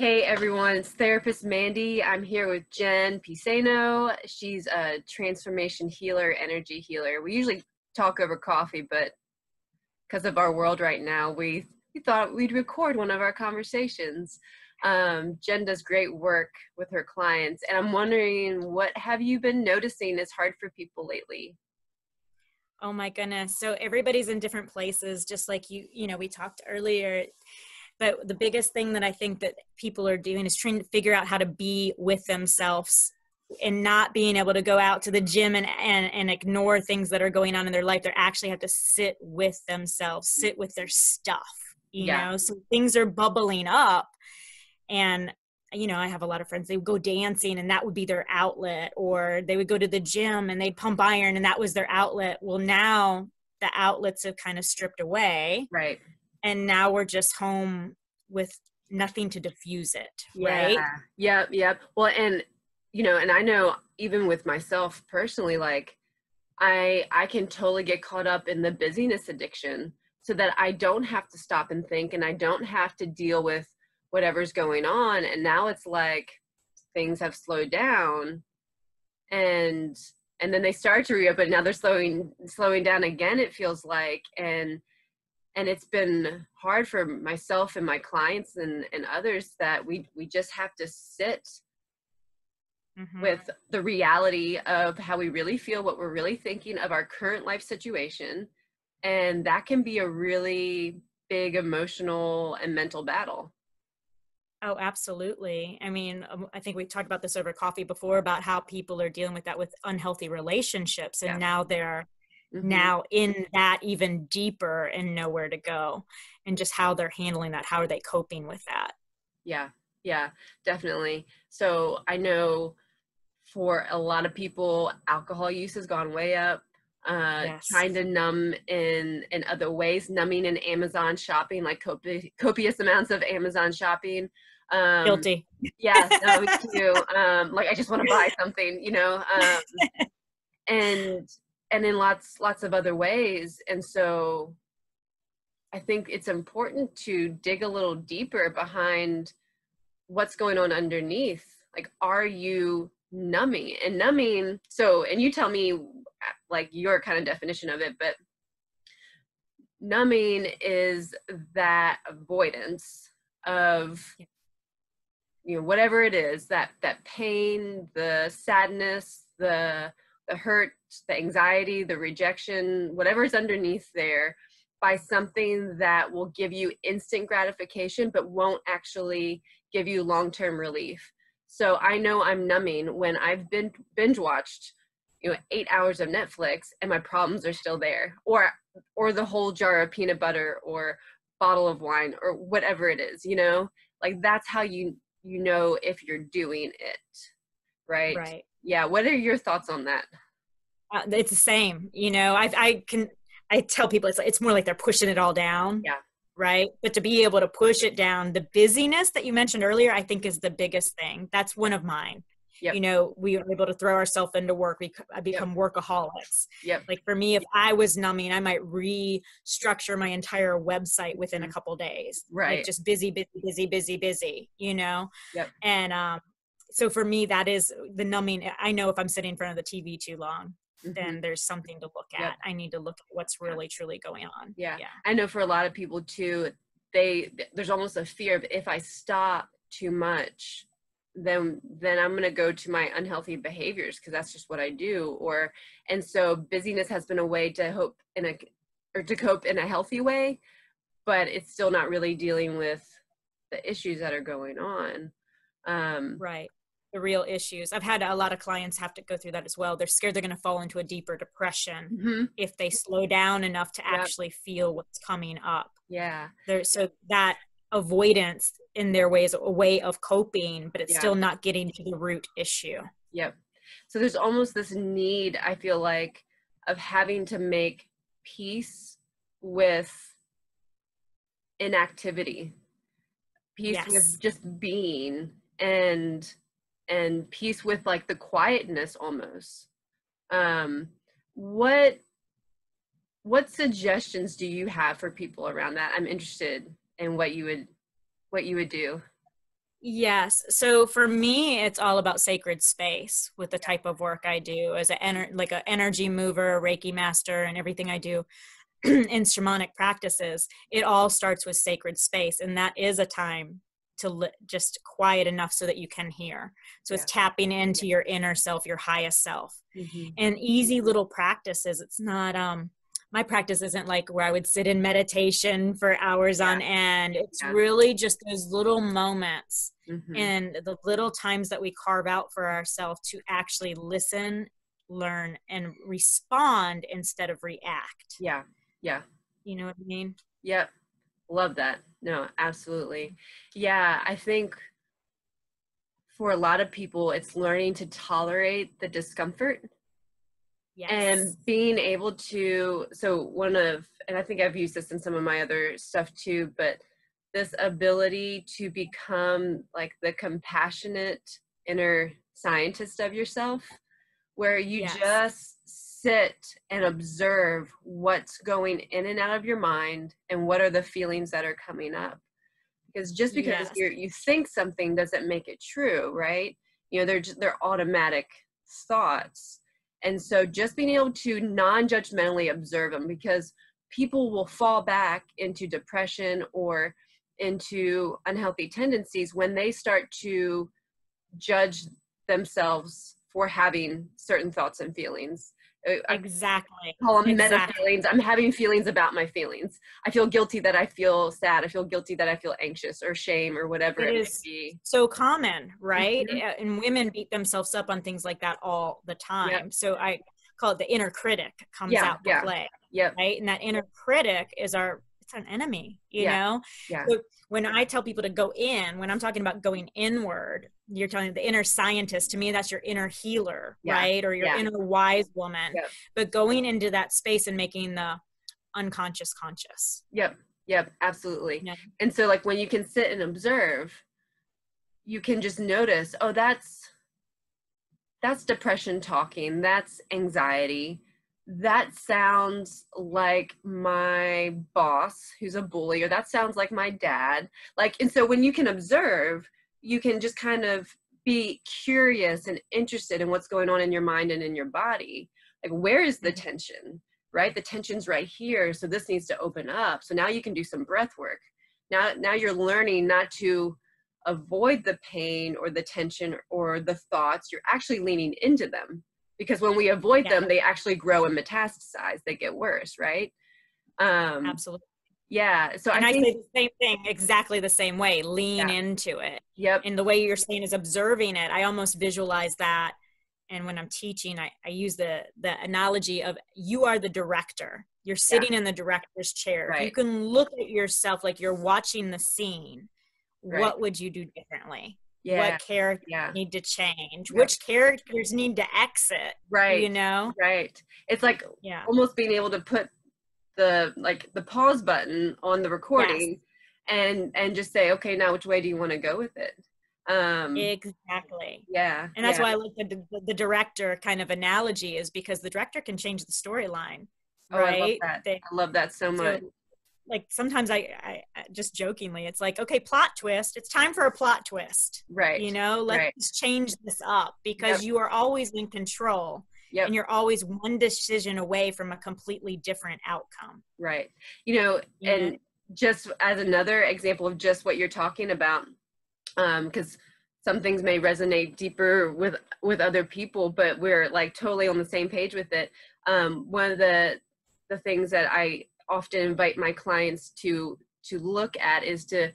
Hey everyone, it's Therapist Mandy. I'm here with Jen Pisano. She's a transformation healer, energy healer. We usually talk over coffee, but because of our world right now, we thought we'd record one of our conversations. Jen does great work with her clients, and I'm wondering, what have you been noticing is hard for people lately? Oh my goodness. So everybody's in different places, just like we talked earlier. But the biggest thing that I think that people are doing is trying to figure out how to be with themselves and not being able to go out to the gym and ignore things that are going on in their life. They actually have to sit with themselves, sit with their Yeah, stuff. So things are bubbling up. And I have a lot of friends, they would go dancing and that would be their outlet, or they would go to the gym and they'd pump iron and that was their outlet. Well, now the outlets have kind of stripped away, right. and now we're just home with nothing to diffuse it, Yeah, right? yep. Well, and I know even with myself personally, like I can totally get caught up in the busyness addiction so that I don't have to stop and think and I don't have to deal with whatever's going on. And now it's like things have slowed down and then they start to reopen. Now they're slowing down again, it feels like. And it's been hard for myself and my clients and others that we just have to sit Mm-hmm. with the reality of how we really feel, what we're really thinking of our current life situation. And that can be a really big emotional and mental battle. Oh, absolutely. I mean, I think we talked about this over coffee before about how people are dealing with that with unhealthy relationships, and Yeah. now they're Hmm. now in that even deeper and nowhere to go, and just how they're handling that. How are they coping with that? Yeah. Yeah, definitely. So I know for a lot of people, alcohol use has gone way up. Yes. Trying to numb in other ways, numbing in Amazon shopping, like copious amounts of Amazon shopping. Um, Guilty. yeah, no, me too. Like I just want to buy something, and in lots of other ways. And so I think it's important to dig a little deeper behind what's going on underneath. Like, are you numbing? And numbing, so, and you tell me like your kind of definition of it, but numbing is that avoidance of, whatever it is, that pain, the sadness, the hurt, the anxiety, the rejection, whatever's underneath there, by something that will give you instant gratification but won't actually give you long-term relief. So I know I'm numbing when I've been binge watched 8 hours of Netflix and my problems are still there, or the whole jar of peanut butter or bottle of wine or whatever it is, like that's how you know if you're doing it right. Right. Yeah, what are your thoughts on that? It's the same. I tell people it's more like they're pushing it all down, Yeah. right? But to be able to push it down, the busyness that you mentioned earlier, I think is the biggest thing. That's one of mine. Yep. We are able to throw ourselves into work. I Yep. become workaholics. Yep. Like for me, if I was numbing, I might restructure my entire website within a Mhm. couple days. Like Right. just busy, busy, busy, busy, busy. Yep. And so for me, that is the numbing. I know if I'm sitting in front of the TV too long, Hmm. then there's something to look Yep. at. I need to look at what's Yeah. really, truly going on. Yeah, Yeah. I know for a lot of people too, there's almost a fear of, if I stop too much, then I'm going to go to my unhealthy behaviors because that's just what I do. And so busyness has been a way to cope in a healthy way, but it's still not really dealing with the issues that are going on. um Right. The real issues. I've had a lot of clients have to go through that as well. They're scared they're going to fall into a deeper depression mhm, if they slow down enough to yep. actually feel what's coming up. Yeah. So that avoidance in their way is a way of coping, but it's Yeah. still not getting to the root issue. Yep. So there's almost this need, I feel like, of having to make peace with inactivity, peace with Yes. just being, and peace with like the quietness almost. Um, what what suggestions do you have for people around that? I'm interested in what you would do. Yes. So for me, it's all about sacred space with the type of work I do as like an energy mover, a Reiki master, and everything I do in shamanic practices. It all starts with sacred space, and that is a time to just quiet enough so that you can hear. So Yeah. it's tapping into your inner self, your highest self, Mm-hmm. and easy little practices. It's not my practice isn't like where I would sit in meditation for hours on end. It's really just those little moments and the little times that we carve out for ourselves to actually listen, learn, and respond instead of react. Yeah. Yeah. You know what I mean? Yep. Love that. No, absolutely. Yeah. I think for a lot of people, it's learning to tolerate the discomfort. Yes. And being able to, and I think I've used this in some of my other stuff too, but this ability to become like the compassionate inner scientist of yourself, where you just sit and observe what's going in and out of your mind and what are the feelings that are coming up. Because just because you think something doesn't make it true, right? You know, they're automatic thoughts. And so just being able to non-judgmentally observe them, because people will fall back into depression or into unhealthy tendencies when they start to judge themselves for having certain thoughts and feelings. Exactly. I call them meta feelings. I'm having feelings about my feelings. I feel guilty that I feel sad. I feel guilty that I feel anxious or shame or whatever it may be. So common, right? And women beat themselves up on things like that all the time. So I call it the inner critic comes out to play. Right. And that inner critic is it's an enemy, you know? So when I tell people to go in, when I'm talking about going inward, you're telling the inner scientist, to me, that's your inner healer, right? Or your inner wise woman, but going into that space and making the unconscious conscious. Yep, absolutely. And so like when you can sit and observe, you can just notice, oh, that's depression talking, that's anxiety. That sounds like my boss who's a bully, or that sounds like my dad. Like, and so when you can observe, you can just kind of be curious and interested in what's going on in your mind and in your body. Like, where is the tension, right? The tension's right here. So this needs to open up. So now you can do some breath work. Now you're learning not to avoid the pain or the tension or the thoughts. You're actually leaning into them. Because when we avoid them, they actually grow and metastasize. They get worse, right? Absolutely. Yeah. So I say the same thing, exactly the same way. Lean into it. Yep. And the way you're saying is observing it. I almost visualize that. And when I'm teaching, I use the analogy of you are the director. You're sitting in the director's chair. Right. You can look at yourself like you're watching the scene. Right. What would you do differently? What characters need to change? Which characters need to exit? Right. You know? Right. It's like almost being able to put the pause button on the recording and just say, okay, now which way do you want to go with it? Exactly. Yeah. And that's why I like the director kind of analogy, is because the director can change the storyline. Right. I love that. I love that so much. Like sometimes I just jokingly, it's like, okay, plot twist. It's time for a plot twist. Right. You know, let's change this up, because you are always in control. And you're always one decision away from a completely different outcome. Right. You know, and just as another example of just what you're talking about, because some things may resonate deeper with other people, but we're like totally on the same page with it. One of the things that I often invite my clients to look at is to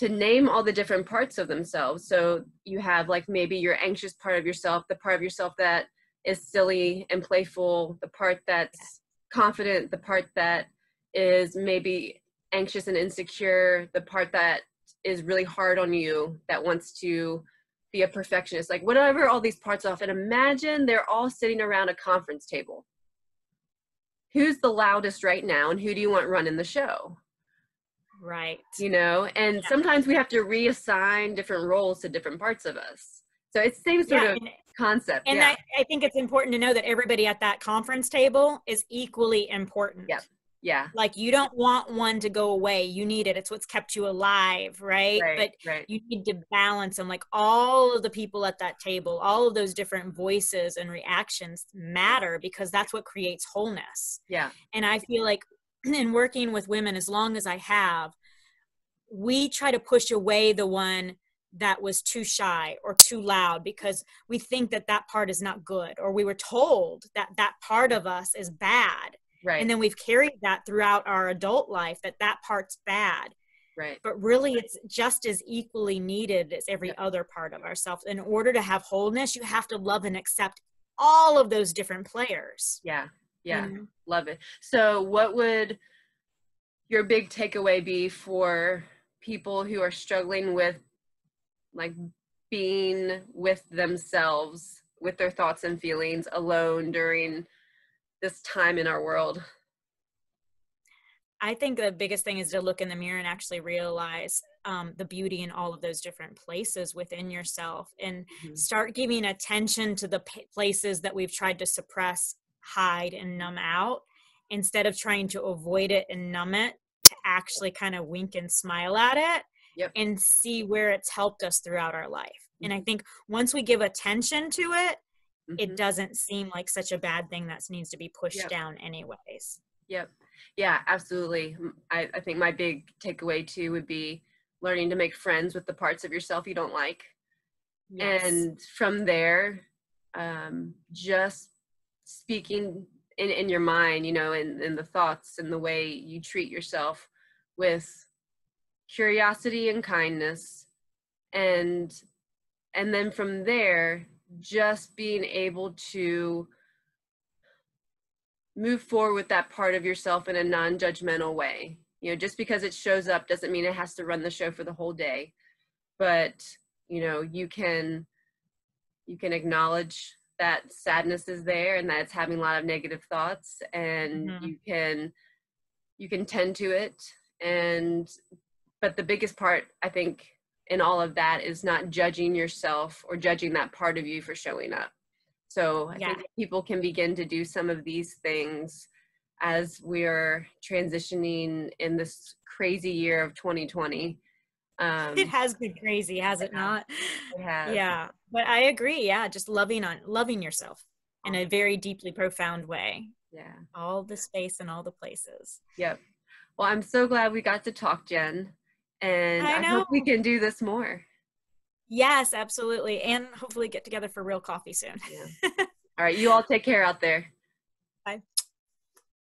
name all the different parts of themselves. So you have like maybe your anxious part of yourself, the part of yourself that is silly and playful, the part that's confident, the part that is maybe anxious and insecure, the part that is really hard on you, that wants to be a perfectionist, like whatever all these parts off. And imagine they're all sitting around a conference table. Who's the loudest right now, and who do you want running the show? Right. You know, and sometimes we have to reassign different roles to different parts of us. So it's the same sort of concept. And I think it's important to know that everybody at that conference table is equally important. Yeah. Yeah. Like, you don't want one to go away. You need it. It's what's kept you alive, right? Right. But Right. you need to balance them. Like, all of the people at that table, all of those different voices and reactions matter, because that's what creates wholeness. Yeah. And I feel like in working with women, as long as I have, we try to push away the one that was too shy or too loud, because we think that that part is not good, or we were told that that part of us is bad. Right. And then we've carried that throughout our adult life, that that part's bad. Right. But really, it's just as equally needed as every other part of ourselves. In order to have wholeness, you have to love and accept all of those different players. Yeah. Yeah. You know? Love it. So what would your big takeaway be for people who are struggling with like being with themselves, with their thoughts and feelings alone during this time in our world? I think the biggest thing is to look in the mirror and actually realize the beauty in all of those different places within yourself, and start giving attention to the places that we've tried to suppress, hide, and numb out, instead of trying to avoid it and numb it, to actually kind of wink and smile at it. Yep. And see where it's helped us throughout our life. And I think once we give attention to it, it doesn't seem like such a bad thing that needs to be pushed down anyways. Yep. Yeah, absolutely. I think my big takeaway too would be learning to make friends with the parts of yourself you don't like. Yes. And from there, just speaking in your mind, you know, in the thoughts and the way you treat yourself with curiosity and kindness, and then from there, just being able to move forward with that part of yourself in a non-judgmental way. You know, just because it shows up doesn't mean it has to run the show for the whole day, but you know, you can acknowledge that sadness is there and that it's having a lot of negative thoughts, and you can tend to it. And but the biggest part, I think, in all of that is not judging yourself or judging that part of you for showing up. So I think people can begin to do some of these things as we're transitioning in this crazy year of 2020. It has been crazy, has it not? It has. Yeah, but I agree. Yeah, just loving yourself in a very deeply profound way. Yeah. All the space and all the places. Yep. Well, I'm so glad we got to talk, Jen. And I hope we can do this more. Yes, absolutely. And hopefully get together for real coffee soon. Yeah. All right. You all take care out there. Bye.